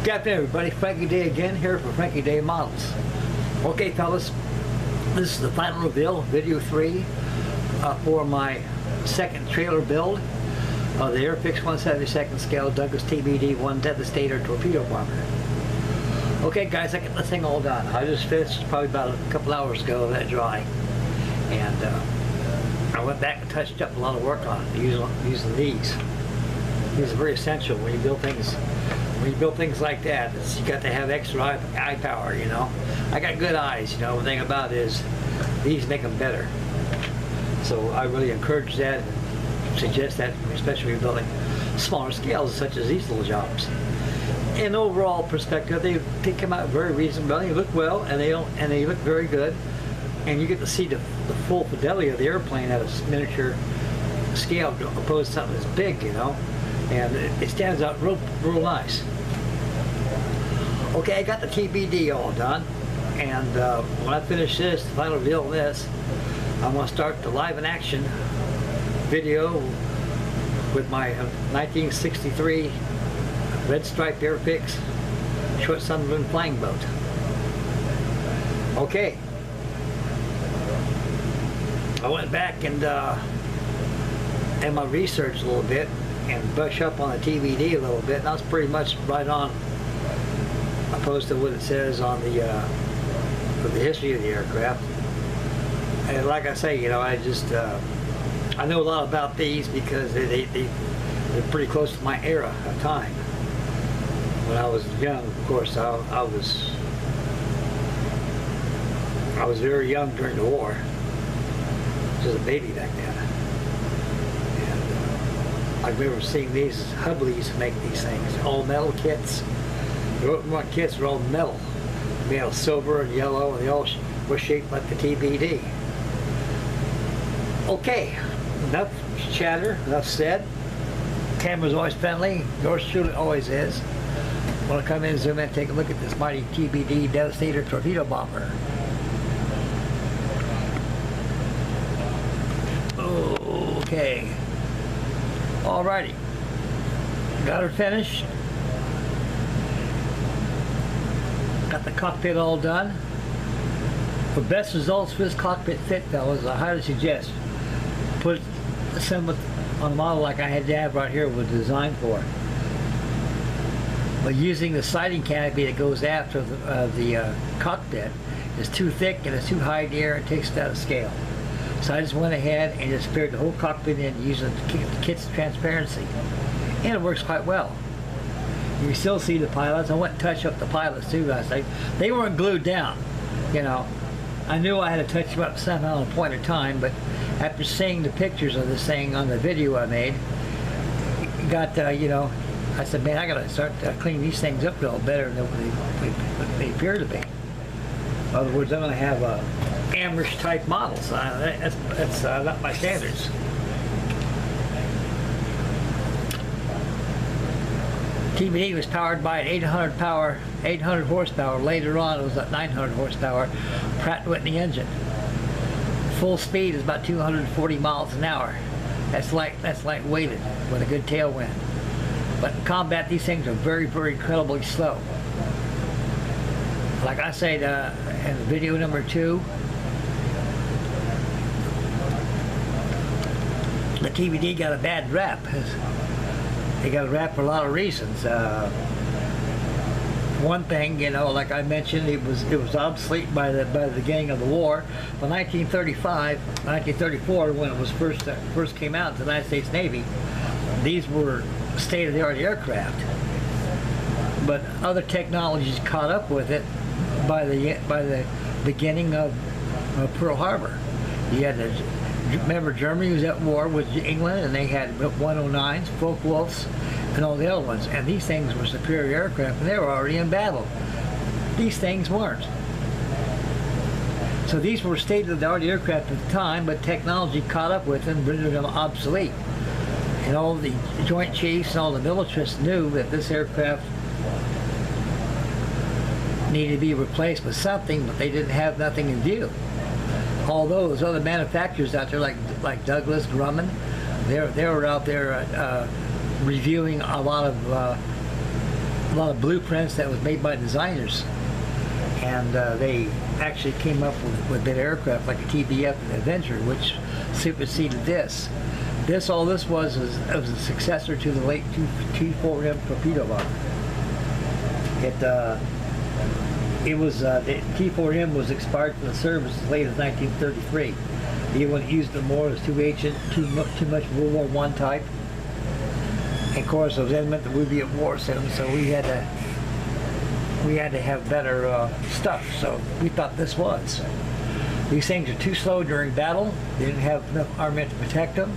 Good afternoon, everybody. Frankie Day again here for Frankie Day Models. Okay, fellas, this is the final reveal, video 3, for my second trailer build of the Airfix 1/72 scale Douglas TBD 1 Devastater torpedo bomber. Okay, guys, I got this thing all done. I just finished probably about a couple hours ago, let it dry, and I went back and touched up a lot of work on it using these. These are very essential when you build things. When you build things like that, you got to have extra eye power, you know. I got good eyes, you know. The thing about it is, these make them better. So I really encourage that and suggest that, especially when you're building smaller scales such as these little jobs. In overall perspective, they come out very reasonable. They look well, and they look very good. And you get to see the full fidelity of the airplane at a miniature scale, opposed to something that's big, you know. And it stands out real nice. Okay, I got the TBD all done, and when I finish this, the final reveal of this, I'm going to start the live in action video with my 1963 red stripe Airfix short sunballoon flying boat. Okay, I went back and my research a little bit and brush up on the TBD a little bit, and that's pretty much right on opposed to what it says on the history of the aircraft. And like I say, you know, I know a lot about these because they're pretty close to my era of time. When I was young, of course, I was very young during the war, just a baby back then. I remember seeing these Hubblies make these things, all metal kits. The open run kits were all metal, made of silver and yellow, and they all were shaped like the TBD. Okay, enough chatter, enough said. Camera's always friendly, yours truly always is. I want to come in and zoom in and take a look at this mighty TBD Devastater torpedo bomber. Okay. Alrighty, got her finished. Got the cockpit all done. For best results for this cockpit fit, fellas, I highly suggest put assemble on a model like I had to have right here was designed for. But using the siding canopy that goes after the cockpit is too thick and it's too high in the air, it takes it out of scale. So I just went ahead and just paired the whole cockpit in using the kit's transparency. And it works quite well. You can still see the pilots. I went and touched up the pilots too last night. They weren't glued down, you know. I knew I had to touch them up somehow at a point in time, but after seeing the pictures of this thing on the video I made, you know, I said, man, I gotta start cleaning these things up a little better than they appear to be. In other words, I'm gonna have Amherst type models. That's not my standards. TBD was powered by an 800 horsepower. Later on, it was a 900 horsepower Pratt & Whitney engine. Full speed is about 240 miles an hour. That's light weighted with a good tailwind. But in combat, these things are very, very incredibly slow. Like I said in video number 2, the TBD got a bad rap. They got a rap for a lot of reasons. One thing, you know, like I mentioned, it was obsolete by the beginning of the war. By 1934, when it was first came out to the United States Navy, these were state-of-the-art aircraft. But other technologies caught up with it by the beginning of Pearl Harbor. You had remember, Germany was at war with England, and they had 109s, Focke-Wulfs, and all the other ones. And these things were superior aircraft, and they were already in battle. These things weren't. So these were state-of-the-art aircraft at the time, but technology caught up with them, rendered them obsolete. And all the Joint Chiefs and all the militarists knew that this aircraft needed to be replaced with something, but they didn't have nothing in view. All those other manufacturers out there, like Douglas, Grumman, they were out there reviewing a lot of lot of blueprints that was made by designers, and they actually came up with big aircraft like a TBF and Adventure, which superseded this. All this was a successor to the late T4M torpedo bomber. The T4M was expired from the service as late as 1933. He wouldn't use it more. It was too ancient, too much World War I type. And of course, it was imminent that we'd be at war soon, so we had to have better stuff. So we thought this was. These things are too slow during battle. They didn't have enough armament to protect them.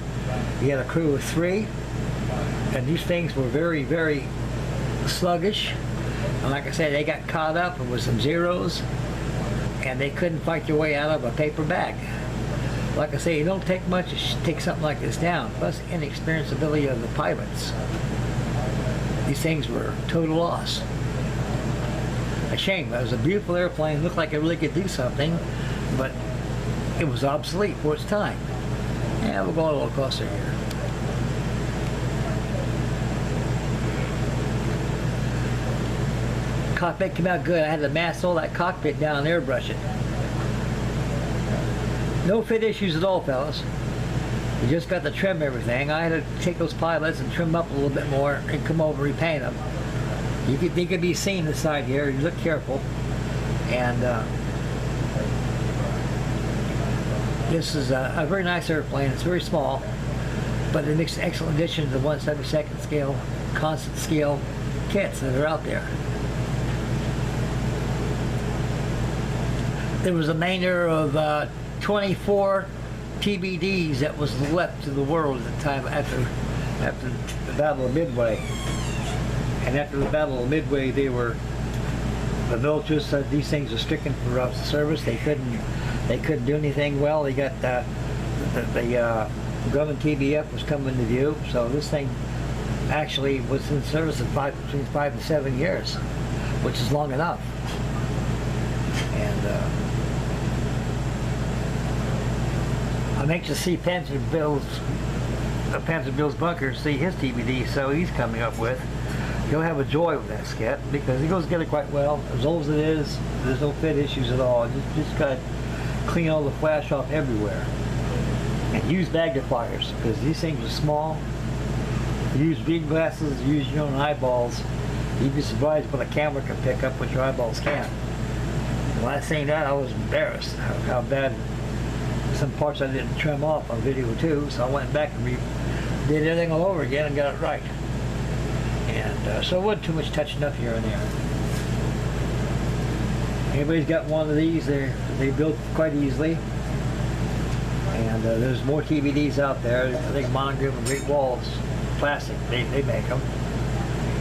You had a crew of 3, and these things were very, very sluggish. And like I said, they got caught up with some zeros, and they couldn't fight their way out of a paper bag. Like I say, it don't take much to take something like this down, plus inexperienced ability of the pilots. These things were total loss. A shame. It was a beautiful airplane, looked like it really could do something, but it was obsolete for its time. Yeah, we'll go a little closer here. Cockpit came out good. I had to mask all that cockpit down and airbrush it. No fit issues at all, fellas. You just got to trim everything. I had to take those pilots and trim them up a little bit more and come over and repaint them. They could be seen inside here. You look careful. And this is a very nice airplane. It's very small, but it makes an excellent addition to the 1/72nd scale, constant scale kits that are out there. There was a remainder of 24 TBDs that was left to the world at the time after the Battle of Midway. And after the Battle of Midway, the military said these things are stricken for service. They couldn't do anything well. They got the Grumman TBF was coming into view, so this thing actually was in service between 5 and 7 years, which is long enough. And I'm anxious to see Panzer Bill's bunker, see his TBD, so he's coming up with. He'll have a joy with that skit because he goes together quite well. As old as it is, there's no fit issues at all. Just got to clean all the flash off everywhere. And use magnifiers because these things are small. Use reading glasses, use your own eyeballs. You'd be surprised what a camera can pick up what your eyeballs can't. And when I seen that, I was embarrassed how bad some parts I didn't trim off on video too, so I went back and did everything all over again and got it right. And so it wasn't too much touching up here and there. Anybody's got one of these, they build quite easily. And there's more TBDs out there. I think Monogram and Great Walls, plastic, they make them.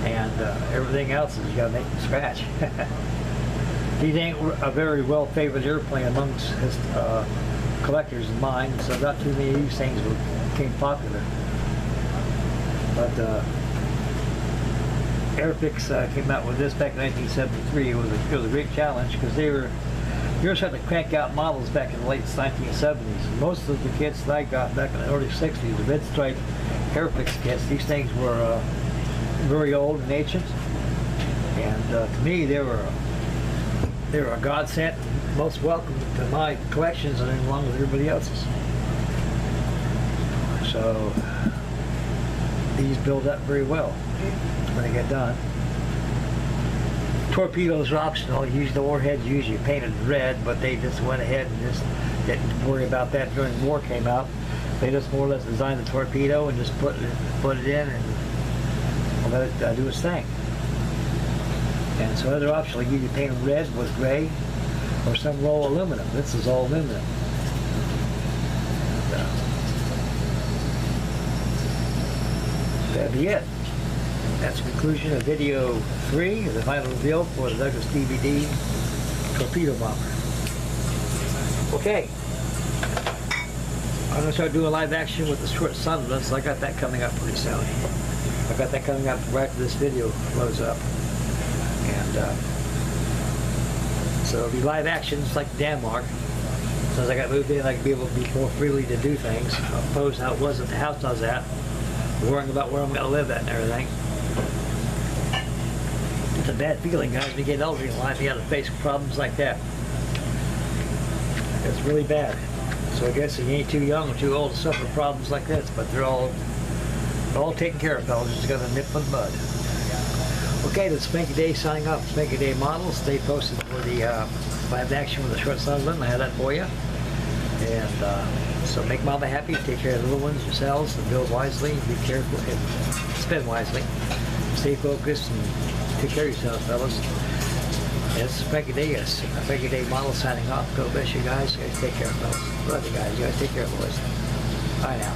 And everything else is you gotta make from scratch. These ain't a very well favored airplane amongst his collectors and mine, so not too many of these things became popular. But Airfix came out with this back in 1973. It was a great challenge because they were starting to crank out models back in the late 1970s. Most of the kits that I got back in the early 60s, the mid-strike Airfix kits, these things were very old and ancient. And to me, they were a godsend, most welcome to my collections and along with everybody else's. So these build up very well when they get done. Torpedoes are optional. Usually the warheads usually painted red, but they just went ahead and just didn't worry about that during the war came out. They just more or less designed the torpedo and just put it in and let it do its thing. And so other optional, you can paint them red with gray or some roll aluminum. This is all aluminum. That'd be it. That's the conclusion of video 3, the final reveal for the Douglas TBD torpedo bomber. Okay. I'm going to start doing live action with the short sunless. I got that coming up pretty soon. I got that coming up right after this video loads up. And so it'll be live action just like Denmark. So as I got moved in, I can be able to be more freely to do things. Opposed to how it was at the house I was at. Worrying about where I'm going to live at and everything. It's a bad feeling, guys. When you get older in life, you gotta face problems like that. It's really bad. So I guess you ain't too young or too old to suffer problems like this, but they're all taken care of, fellas. Just gotta nip in the bud. Okay, this is Frankie Day signing off. Frankie Day Models. Stay posted for the live action with the short Sutherland. I have that for you. And so make Mama happy. Take care of the little ones, yourselves, and build wisely. Be careful and spend wisely. Stay focused and take care of yourselves, fellas. This is Frankie Day. Yes, Frankie Day Model signing off. God bless you guys. You guys take care, fellas. Love you guys. You guys take care, boys. Bye now.